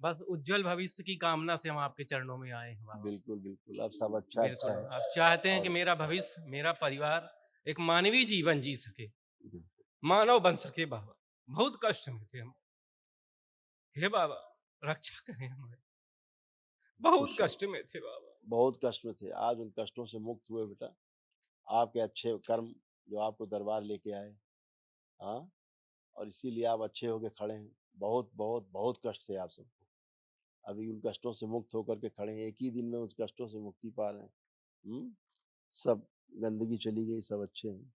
बस उज्जवल भविष्य की कामना से हम आपके चरणों में आए हैं बाबा। बिल्कुल, बिल्कुल। अब सब अच्छा बिल्कुल, अच्छा है। आप चाहते हैं कि और मेरा भविष्य, मेरा परिवार एक मानवीय जीवन जी सके, बिल्कुल, मानव बन सके बाबा। बहुत कष्ट में थे हम। हे बाबा, रक्षा करें हमारी। बहुत खुश रहो। कष्ट में थे बाबा। बहुत कष्ट में थे, आज उन कष्टों से मुक्त हुए बेटा। आपके अच्छे कर्म जो आपको दरबार लेके आए, हाँ? और इसीलिए आप अच्छे होके खड़े हैं। बहुत, बहुत, बहुत कष्ट थे आप सबको। अभी उन कष्टों से मुक्त होकर के खड़े हैं, एक ही दिन में उन कष्टों से मुक्ति पा रहे हैं। हुँ? सब गंदगी चली गई, सब अच्छे हैं।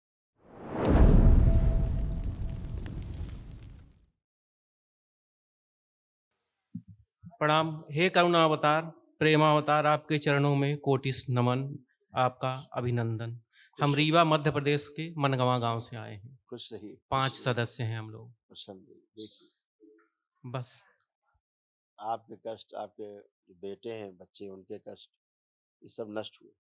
प्रणाम, हे करुणावतार, प्रेमावतार, आपके चरणों में कोटिस नमन, आपका अभिनंदन। हम खुश रहिए, रीवा मध्य प्रदेश के मनगवां गांव से आए हैं। खुश रहिए, खुश 5 रहिए, सदस्य हैं हम लोग। प्रसन्न रहिए। देखिए, बस। आपके कष्ट, आपके जो बेटे हैं, बच्चे, उनके कष्ट, ये सब नष्ट हुए।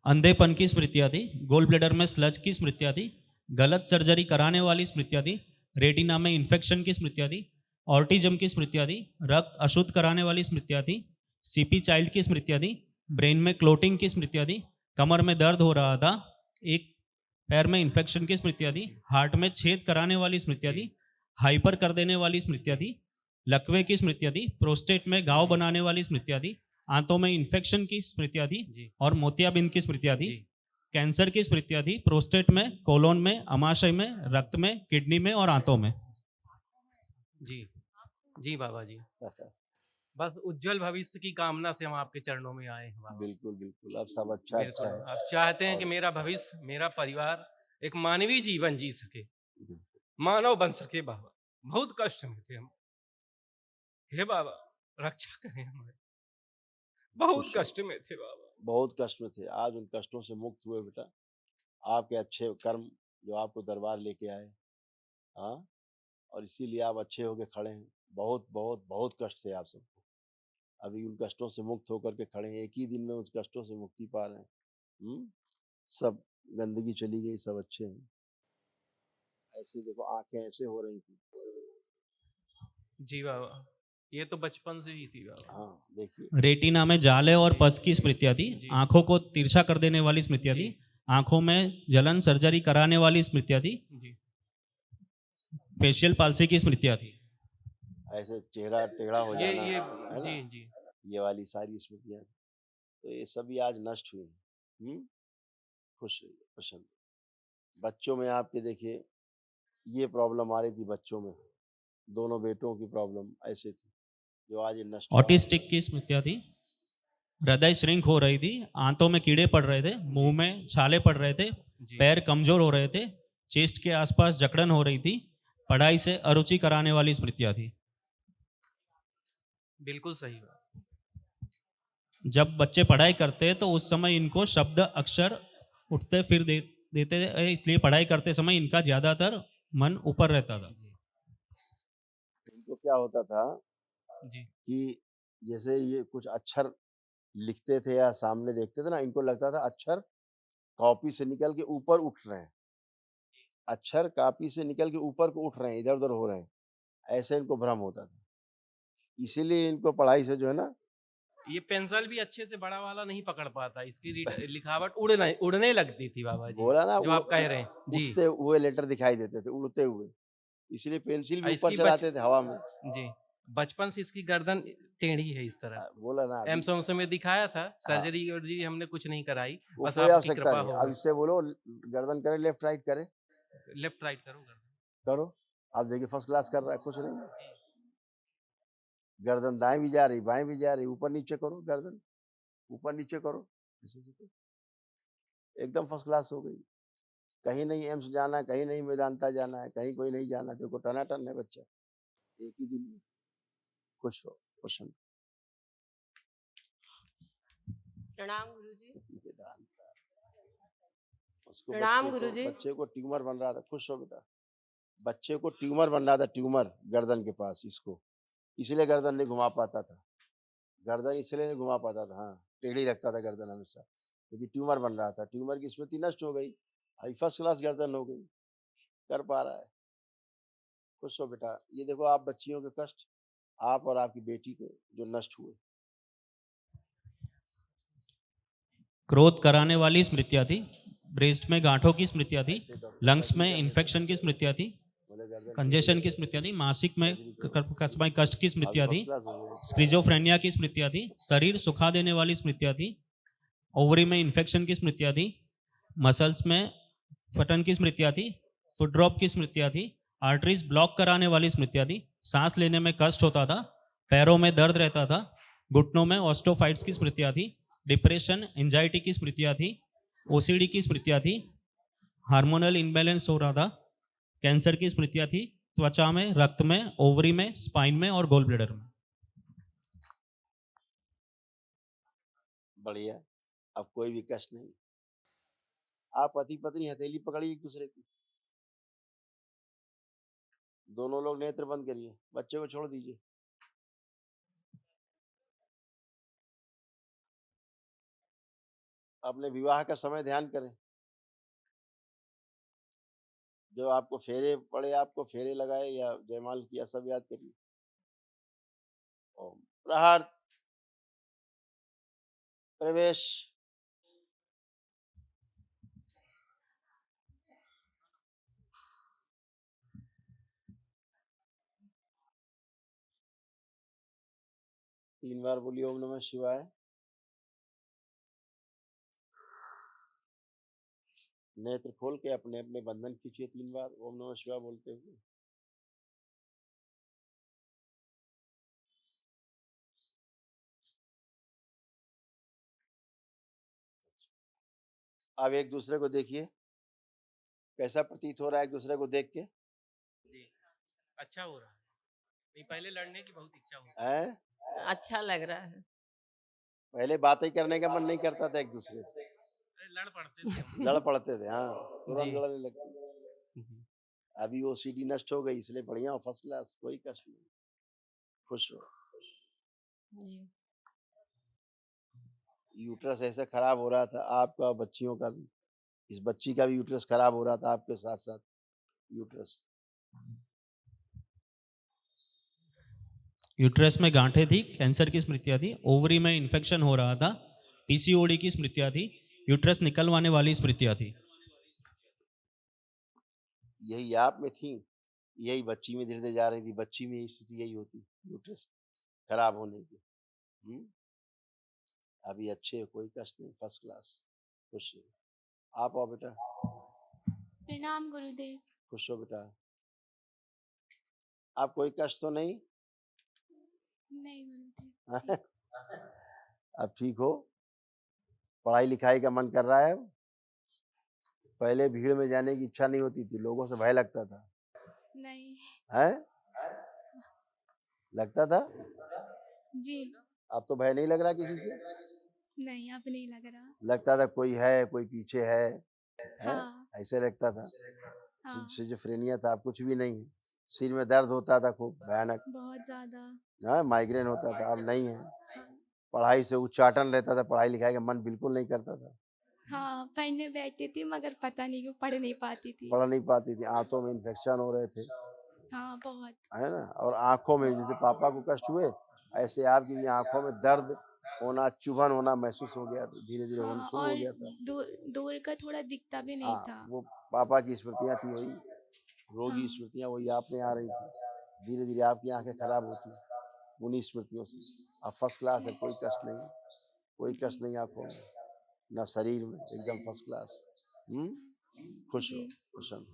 अंधेपन की स्मृतियाँ थी, गोल ब्लेडर में स्लज की स्मृतियाँ थी, गलत सर्जरी कराने वाली स्मृतियाँ थी, रेटिना में इन्फेक्शन की स्मृतियाँ थी, ऑटिज्म की स्मृतियाँ थी, रक्त अशुद्ध कराने वाली स्मृतियाँ थी, सीपी चाइल्ड की स्मृतियाँ थी, ब्रेन में क्लोटिंग की स्मृतियाँ थी, कमर में दर्द हो रहा था, एक पैर में इन्फेक्शन की स्मृतियाँ थी, हार्ट में छेद कराने वाली स्मृतियाँ थी, हाइपर कर देने वाली स्मृतियाँ थी, लकवे की स्मृतियाँ थी, प्रोस्टेट में घाव बनाने वाली स्मृतियाँ थी, आंतों में इन्फेक्शन की स्मृतियाँ थी जी, और मोतियाबिंद की स्मृतियाँ थी, जी, कैंसर की स्मृतियाँ थी, प्रोस्टेट में, कोलोन में, अमाशय में, रक्त में, किडनी में और आंतों में। जी, जी बाबा जी। बस उज्जवल भविष्य की कामना से हम आपके चरणों में आए हैं बाबा। बिल्कुल, बिल्कुल। अब सब अच्छा बिल्कुल, अच्छा है। आप चाहते हैं कि और मेरा भविष्य, मेरा परिवार एक मानवीय जीवन जी सके, बिल्कुल, मानव बन सके बाबा। बहुत कष्ट में थे हम। हे बाबा, रक्षा करें हमारी। बहुत खुश रहो। कष्ट में थे बाबा। बहुत कष्ट में थे, आज उन कष्टों से मुक्त हुए बेटा। आपके अच्छे कर्म जो आपको दरबार लेके आए, हाँ? और इसीलिए आप अच्छे होके खड़े हैं। बहुत, बहुत, बहुत कष्ट थे आप सबको। अभी उन कष्टों से मुक्त होकर के खड़े हैं, एक ही दिन में उन कष्टों से मुक्ति पा रहे हैं। हुँ? सब गंदगी चली गई, सब अच्छे हैं। ऐसे देखो, आँखें ऐसे हो रही थी। जी बाबा, ये तो बचपन से ही थी बाबा। हाँ, देखिए। रेटिना में जाले और जी, पस की स्मृतियाँ थी, जी, आंखों को तिरछा कर देने वाली स्मृतियाँ जी, थी, आंखों में जलन सर्जरी कराने वाली स्मृतियाँ थी, जी, फेशियल पाल्सी की स्मृतियाँ थी। ऐसे चेहरा टेढ़ा हो जाना, ये है ना? जी, जी, ये वाली सारी स्मृतियाँ, तो ये सभी आज नष्ट हुई हैं। हुँ? खुश रहिए, प्रसन्न रहिए। बच्चों में आपके देखिए, ये प्रॉब्लम आ रही थी बच्चों में, दोनों बेटों की प्रॉब्लम ऐसे थी, जो आज ये नष्ट हुई। ऑटिस्टिक की स्मृतियाँ थी, हृदय श्रिंक हो रही थी, आंतों में कीड़े पड़ रहे थे, मुंह में छाले पड़ रहे थे, जी, पैर कमजोर हो रहे थे, चेस्ट के आसपास जकड़न हो रही थी, पढ़ाई से अरुचि कराने वाली स्मृतियाँ थी। बिल्कुल सही बात। जब बच्चे पढ़ाई करते हैं तो उस समय इनको शब्द अक्षर उठते फिर देते हैं, इसलिए पढ़ाई करते समय इनका ज्यादातर मन ऊपर रहता था। जी, इनको क्या होता था जी, कि जैसे ये कुछ अक्षर लिखते थे या सामने देखते थे ना, इनको लगता था अक्षर कॉपी से निकल के ऊपर उठ रहे हैं। अक्षर कॉपी से निकल के ऊपर को उठ रहे हैं, इधर-उधर हो रहे हैं, ऐसे इनको भ्रम होता था। इसीलिए इनको पढ़ाई से जो है ना, ये पेंसिल भी अच्छे से बड़ा वाला नहीं पकड़ पाता, इसकी लिखावट उड़ने लगती थी बाबा जी, बोला ना जो आप कह रहे हैं। जी, उठते हुए लेटर दिखाई देते थे, उड़ते हुए। इसलिए पेंसिल भी ऊपर इसकी चलाते थे हवा में। जी, बचपन से इसकी गर्दन टेढ़ी है इस तरह। बोला ना अभी। एम्स-वैम्स में दिखाया था, हाँ, सर्जरी-वर्जरी हमने कुछ नहीं कराई, वो बस कोई आपकी आवश्यकता कृपा नहीं। हो अब गई। इससे बोलो गर्दन करे, लेफ्ट राइट करे, लेफ्ट राइट करो गर्दन। करो। आप देखिए फर्स्ट क्लास कर रहा है, कुछ नहीं। गर्दन दाएँ भी जा रही, बाएँ भी जा रही, ऊपर-नीचे करो गर्दन, ऊपर-नीचे करो। ऐसे-ऐसे करो। एकदम फर्स्ट क्लास हो गई। कहीं नहीं एम्स जाना है, कहीं नहीं मेदांता जाना है, कहीं कोई नहीं जाना है, देखो टनाटन है बच्चा। एक ही दिन में खुश रहो, प्रसन्न प्रणाम गुरुजी। वेदांता। उसको प्रणाम गुरुजी। बच्चे को ट्यूमर बन रहा था, खुश रहो बेटा। बच्चे को ट्यूमर बन रहा था, ट्यूमर गर्दन के पास इसको, इसलिए गर्दन नहीं घुमा पाता था। गर्दन इसलिए नहीं घुमा पाता था, हाँ, टेढ़ी रखता था गर्दन हमेशा, क्योंकि ट्यूमर बन रहा था। ट्यूमर की स्मृति नष्ट हो गई, अभी फर्स्ट क्लास गर्दन हो गई, कर पा रहा है। खुश हो बेटा। ये देखो आप बच्चियों के कष्ट, आप और आपकी बेटी के जो नष्ट हुए। क्रोध कराने वाली स्मृतियाँ थी, ब्रेस्ट में गांठों की स्मृतियाँ थी, लंग्स में इन्फेक्शन की स्मृतियाँ थी, बोले गर्दन कंजेशन की स्मृतियाँ थी, मासिक में कसबाई कष्ट की स्मृतियाँ थी, फर्स्ट क्लास हो गए। स्क्रीजोफ्रेनिया की स्मृतियाँ थी, शरीर सुखा देने वाली स्मृतियाँ थी, ओवरी में इन्फेक्शन की स्मृतियाँ थी, मसल्स में फटन की स्मृतियाँ थी, फुट ड्रॉप की स्मृतियाँ थी, आर्टरीज ब्लॉक कराने वाली स्मृतियाँ थी, सांस लेने में कष्ट होता था, पैरों में दर्द रहता था, घुटनों में ऑस्टोफाइट्स की स्मृतियाँ थी, डिप्रेशन एंजाइटी की स्मृतियाँ थी, ओसीडी की स्मृतियाँ थी, हार्मोनल इनबैलेंस हो रहा था, कैंसर की स्मृतियाँ थी, त्वचा में, रक्त में, ओवरी में, स्पाइन में और गोल ब्लैडर में। बढ़िया, अब कोई भी कष्ट नहीं। आप पति पत्नी हथेली पकड़िए एक दूसरे की, दोनों लोग नेत्र बंद करिए, बच्चे को छोड़ दीजिए। अपने विवाह का समय ध्यान करें। जो आपको फेरे पड़े, आपको फेरे लगाए या जयमाल किया, सब याद करिए। ओम प्रहार प्रवेश। तीन बार बोलिए ओम नमः शिवाय। नेत्र खोल के अपने अपने बंधन खींचिए 3 बार ओम नमः शिवाय बोलते हुए। अब एक दूसरे को देखिए, कैसा प्रतीत हो रहा है एक दूसरे को देख के? जी अच्छा हो रहा है। नहीं, पहले लड़ने की बहुत इच्छा होती हैं? अच्छा लग रहा है। पहले बातें करने का मन नहीं करता था एक दूसरे से, अरे लड़ पड़ते थे हम। लड़ पड़ते थे। हाँ, तुरंत जी। लड़ने लगते। अभी ओसीडी नष्ट हो गई, इसलिए बढ़िया हो, फर्स्ट क्लास, कोई कष्ट नहीं, खुश हो। जी यूट्रस ऐसे खराब हो रहा था आपका, बच्चियों का भी, इस बच्ची का भी यूट्रस खराब हो रहा था आपके साथ साथ यूट्रस। यूट्रस में गांठें थी, कैंसर की स्मृतियाँ थी, ओवरी में इन्फेक्शन हो रहा था, पीसीओडी की स्मृतियाँ थी, यूट्रस निकलवाने वाली स्मृतियाँ थी। यही आप में थी, यही बच्ची में धीरे धीरे जा रही थी, बच्ची में स्थिति यही होती, यूट्रस खराब होने की। अभी अच्छे हो, कोई कष्ट नहीं, फर्स्ट क्लास, खुश हो। आप आओ बेटा। प्रणाम गुरुदेव। खुश हो बेटा। आप कोई कष्ट तो नहीं? नहीं गुरुदेव। अब ठीक हो? पढ़ाई लिखाई का मन कर रहा है? पहले भीड़ में जाने की इच्छा नहीं होती थी, लोगों से भय लगता था। नहीं। है? लगता था? जी। अब तो भय नहीं लग रहा किसी से? नहीं, अब नहीं लग रहा। लगता था कोई है, कोई पीछे है? हाँ। ऐसे लगता था। हाँ। सिजोफ्रेनिया था, अब कुछ भी नहीं है। सिर में दर्द होता था खूब भयानक, बहुत ज्यादा। हाँ, माइग्रेन होता था, अब नहीं है। हाँ। पढ़ाई से उच्चाटन रहता था, पढ़ाई लिखाई का मन बिल्कुल नहीं करता था। हाँ, पढ़ने बैठती थी मगर पता नहीं क्यों पढ़ नहीं पाती थी। पढ़ नहीं पाती थी, आंतों में इन्फेक्शन हो रहे थे, हाँ बहुत। है ना, और आंखों में, जैसे पापा को कष्ट हुए ऐसे आपकी भी आंखों में दर्द होना, चुभन होना महसूस हो गया, धीरे धीरे होना हाँ, शुरू हो और गया था। दूर का थोड़ा दिखता भी नहीं हाँ, था। वो पापा की स्मृतियां थी, वही रोगी हाँ। स्मृतियां वही आप में आ रही थी, धीरे धीरे आपकी आंखें खराब होती उन्हीं स्मृतियों से। अब फर्स्ट क्लास है, कोई कष्ट नहीं, कोई जी। कष्ट नहीं आंखों में, ना शरीर में, एकदम फर्स्ट क्लास। खुश हो, जी। प्रसन्न।